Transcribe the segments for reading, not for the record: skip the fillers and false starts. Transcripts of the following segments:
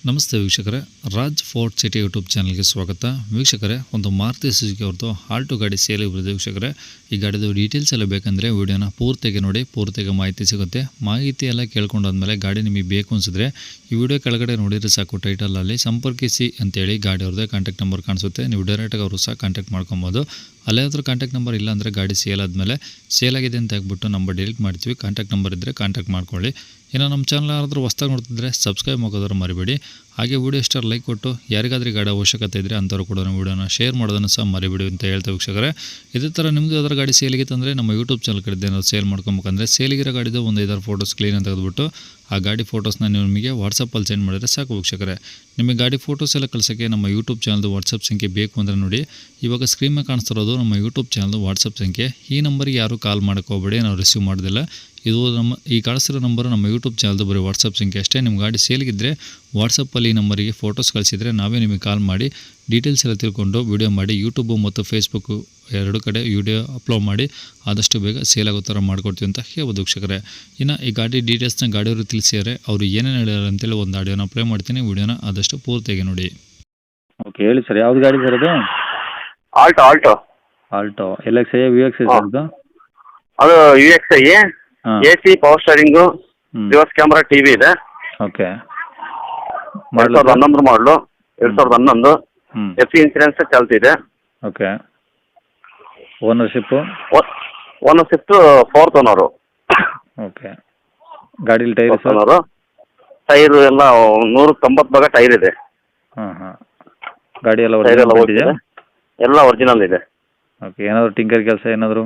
ನಮಸ್ತೆ ವೀಕ್ಷಕರೇ, Raj fort city YouTube ಚಾನಲ್ಗೆ ಸ್ವಾಗತ. ವೀಕ್ಷಕರೇ, ಒಂದು ಮಾರುತಿ ಸುಜುಕಿ ಅವ್ರದ್ದು ಆಲ್ಟೋ ಗಾಡಿ ಸೇಲಿಗೆ ಬರುತ್ತೆ ವೀಕ್ಷಕರೇ. ಈ ಗಾಡಿದು ಡೀಟೇಲ್ಸ್ ಎಲ್ಲ ಬೇಕಂದರೆ ವಿಡಿಯೋನ ಪೂರ್ತಿಗೆ ನೋಡಿ, ಪೂರ್ತಿಗೆ ಮಾಹಿತಿ ಸಿಗುತ್ತೆ. ಮಾಹಿತಿ ಎಲ್ಲ ಕೇಳ್ಕೊಂಡಾದ್ಮೇಲೆ ಗಾಡಿ ನಿಮಗೆ ಬೇಕು ಅನಿಸಿದ್ರೆ ಈ ವಿಡಿಯೋ ಕೆಳಗಡೆ ನೋಡಿದರೆ ಸಾಕು, ಟೈಟಲಲ್ಲಿ ಸಂಪರ್ಕಿಸಿ ಅಂತೇಳಿ ಗಾಡಿ ಅವ್ರದ್ದೇ ಕಾಂಟ್ಯಾಕ್ಟ್ ನಂಬರ್ ಕಾಣಿಸುತ್ತೆ. ನೀವು ಡೈರೆಕ್ಟಾಗಿ ಅವರು ಸಹ ಕಾಂಟ್ಯಾಕ್ಟ್ ಮಾಡ್ಕೊಬೋದು. ಅಲ್ಲೇ ಹತ್ರ ಕಾಂಟ್ಯಾಕ್ಟ್ ನಂಬರ್ ಇಲ್ಲ ಅಂದರೆ ಗಾಡಿ ಸೇಲ್ ಆದಮೇಲೆ ಸೇಲ್ ಆಗಿದೆ ಅಂತ ಹಾಕ್ಬಿಟ್ಟು ನಂಬರ್ ಡಿಲೀಟ್ ಮಾಡ್ತೀವಿ. ಕಾಂಟ್ಯಾಕ್ಟ್ ನಂಬರ್ ಇದ್ದರೆ ಕಾಂಟ್ಯಾಕ್ಟ್ ಮಾಡ್ಕೊಳ್ಳಿ. ಇನ್ನು ನಮ್ಮ ಚಾನಲ್ ಯಾರಾದರೂ ಹೊಸ್ದಾಗಿ ನೋಡ್ತಿದ್ರೆ ಸಬ್ಸ್ಕ್ರೈಬ್ ಮಾಡೋದನ್ನು ಮರಿಬೇಡಿ. ಹಾಗೆ ವಿಡಿಯೋ ಇಷ್ಟ ಲೈಕ್ ಕೊಟ್ಟು ಯಾರಿಗಾದ್ರೂ ಗಾಡಿ ಅವಶ್ಯಕತೆ ಇದ್ದರೆ ಅಂಥವ್ರು ಕೂಡ ವಿಡಿಯೋನ ಶೇರ್ ಮಾಡೋದನ್ನು ಸಹ ಮರಿಬೇಡಿ ಅಂತ ಹೇಳ್ತೇವೆ ವೀಕ್ಷಕರೇ. ಇದೇ ಥರ ನಿಮ್ಮದು ಯಾವ್ದಾರು ಗಾಡಿ ಸೇಲಿಗಿತ್ತು ಅಂದರೆ ನಮ್ಮ ಯೂಟ್ಯೂಬ್ ಚಾನಲ್ ಕಡೆ ಏನಾದ್ರು ಸೇಲ್ ಮಾಡ್ಕೊಬೇಕಂದ್ರೆ ಸೇಲಿಗಿರೋ ಗಾಡಿದು ಒಂದು 5-6 ಫೋಟೋಸ್ ಕ್ಲೀನ್ ಅಂತ ತೆಗೆದುಬಿಟ್ಟು ಆ ಗಾಡಿ ಫೋಟೋಸ್ನ ನೀವು ನಿಮಗೆ ವಾಟ್ಸಪ್ಪಲ್ಲಿ ಸೆಂಡ್ ಮಾಡಿದರೆ ಸಾಕು ವೀಕ್ಷಕರೇ. ನಿಮಗೆ ಗಾಡಿ ಫೋಟೋಸ್ ಎಲ್ಲ ಕಳ್ಸೋಕ್ಕೆ ನಮ್ಮ ಯೂಟ್ಯೂಬ್ ಚಾನಲ್ದು ವಾಟ್ಸಪ್ ಸಂಖ್ಯೆ ಬೇಕು ಅಂದರೆ ನೋಡಿ, ಇವಾಗ ಸ್ಕ್ರೀನ್ ಮೇಲೆ ಕಾಣಿಸ್ತಿರೋದು ನಮ್ಮ ಯೂಟ್ಯೂಬ್ ಚಾನಲ್ದು ವಾಟ್ಸಪ್ ಸಂಖ್ಯೆ. ಈ ನಂಬರಿಗೆ ಯಾರೂ ಕಾಲ್ ಮಾಡೋಕ್ಕೋಗ್ಬೇಡಿ, ನಾವು ರಿಸೀವ್ ಮಾಡೋದಿಲ್ಲ. ಇದು ಈ ಕಾಣಿಸಿರೋ ನಂಬರು ನಮ್ಮ ಯೂಟ್ಯೂಬ್ ಚಾನಲ್ದು ಬರೀ ವಾಟ್ಸಪ್ ಸಂಖ್ಯೆ ಅಷ್ಟೇ. ನಿಮ್ಮ ಗಾಡಿ ಸೇಲ್ಗಿದ್ದರೆ ವಾಟ್ಸಪ್ಪಲ್ಲಿ ಈ ನಂಬರಿಗೆ ಫೋಟೋಸ್ ಕಳಿಸಿದರೆ ನಾವೇ ನಿಮಗೆ ಕಾಲ್ ಮಾಡಿ ಡೀಟೇಲ್ಸ್ ಎಲ್ಲ ತಿಳ್ಕೊಂಡು ವಿಡಿಯೋ ಮಾಡಿ ಯೂಟ್ಯೂಬು ಮತ್ತು ಫೇಸ್ಬುಕ್ಕು ಎರಡು ಕಡೆ ವಿಡಿಯೋ ಅಪ್ಲೋಡ್ ಮಾಡಿ ಆದಷ್ಟು ಬೇಗ ಸೇಲ್ ಆಗೋ ಥರ ಮಾಡ್ಕೊಡ್ತೀವಿ ಅಂತ ಹೇಳ್ಬೋದು ವೀಕ್ಷಕರೇ. ಇನ್ನು ಈ ಗಾಡಿ ಡೀಟೇಲ್ಸ್ನ ಗಾಡಿಯವರು ತಿಳಿಸಿದರೆ ಅವರು ಏನೇನು ಹೇಳ್ಯಾರ ಅಂತೇಳಿ ಒಂದು ಆಡಿಯೋನ ಪ್ಲೇ ಮಾಡ್ತೀನಿ. ವಿಡಿಯೋನ ಆದಷ್ಟು ಪೂರ್ತಿಯಾಗಿ ನೋಡಿ. ಓಕೆ, ಹೇಳಿ ಸರ್, ಯಾವ್ದು ಗಾಡಿ ಸರ್ ಅದು? Alto L X I V X I sir ಅದು U X I AC power steering, reverse camera, TV ಇದೆ. ಓಕೆ, 2011 ಮಾಡಲು, 2011 FC ಇನ್ಸೂರೆನ್ಸ್ ಚಾಲ್ತಿದೆ. Okay, ownership? Ownership 4th owner. Okay, ಗಾಡೀಲಿ ಟೈರ್ ಸರ್? ಟೈರು ಎಲ್ಲ 190 ಭಾಗ tyre ಇದೆ. ಗಾಡಿ ಎಲ್ಲ ಹೋಗಿದೆ, ಎಲ್ಲ ಒರಿಜಿನಲ್ ಇದೆ. ಓಕೆ, ಏನಾದರೂ ಟಿಂಕರ್ ಕೆಲಸ ಏನಾದರೂ?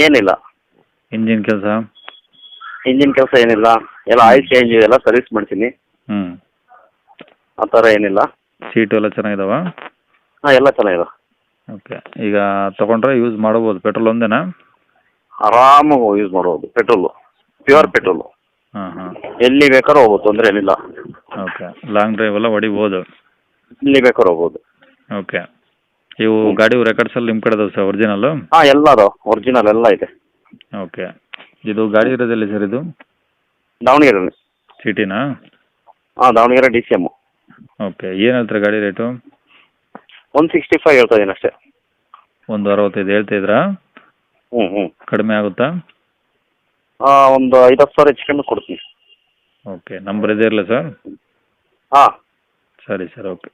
ಏನಿಲ್ಲ. ಇಂಜಿನ್ ಕೆಲಸ? ಇಂಜಿನ್ ಕೆಲಸ ಏನಿಲ್ಲ, ಎಲ್ಲ ಆಯಿಲ್ ಚೇಂಜ್ ಎಲ್ಲ ಸರ್ವಿಸ್ ಮಾಡ್ತೀನಿ. ಆ ಥರ ಏನಿಲ್ಲ. ಸೀಟು ಎಲ್ಲ ಚೆನ್ನಾಗಿದಾವ? ಹಾಂ, ಎಲ್ಲ ಚೆನ್ನಾಗಿದೆ. ಓಕೆ, ಈಗ ತೊಗೊಂಡ್ರೆ ಯೂಸ್ ಮಾಡ್ಬೋದು? ಪೆಟ್ರೋಲ್ ಒಂದೇನಾ? ಆರಾಮಾಗಿ ಯೂಸ್ ಮಾಡ್ಬೋದು. Petrol, pure petrol. ಎಲ್ಲಿ ಬೇಕಾದ್ರೂ ಹೋಗ್ಬೋದು, ತೊಂದರೆ ಏನಿಲ್ಲ. ಓಕೆ, ಲಾಂಗ್ ಡ್ರೈವ್ ಎಲ್ಲ ಹೊಡಿಬೋದು? ಎಲ್ಲಿ ಬೇಕಾದ್ರೂ ಹೋಗ್ಬೋದು. ಓಕೆ, ಇವು ಗಾಡಿ ರೆಕಾರ್ಡ್ಸ್ ಎಲ್ಲ ನಿಮ್ಮ ಕಡೆ ಅದಾವೆ ಸರ್, ಒರಿಜಿನಲ್ಲು? ಹಾಂ, ಎಲ್ಲ ಅದಾವೆ, ಒರಿಜಿನಲ್ ಎಲ್ಲ ಇದೆ. ಓಕೆ, ಇದು ಗಾಡಿ ಇರೋದಿಲ್ಲ ಸರ್ ಇದು? ದಾವಣಗೆರೆ ಸಿಟಿನಾ? ಹಾಂ, ದಾವಣಗೆರೆ DCM. ಓಕೆ, ಏನು ಹೇಳ್ತಾರೆ ಗಾಡಿ ರೇಟು? 165 ಹೇಳ್ತಾ ಇದ್ದೀನಿ ಅಷ್ಟೇ. 165 ಹೇಳ್ತಾ ಇದ್ರಾ? ಕಡಿಮೆ ಆಗುತ್ತಾ? ಒಂದು 5-10 ಸಾವಿರ ಹೆಚ್ಚು ಕಮ್ಮಿ ಕೊಡ್ತೀನಿ. ಓಕೆ, ನಂಬರ್ ಇದೆ ಇರಲ್ಲ ಸರ್? ಹಾಂ, ಸರಿ ಸರ್, ಓಕೆ.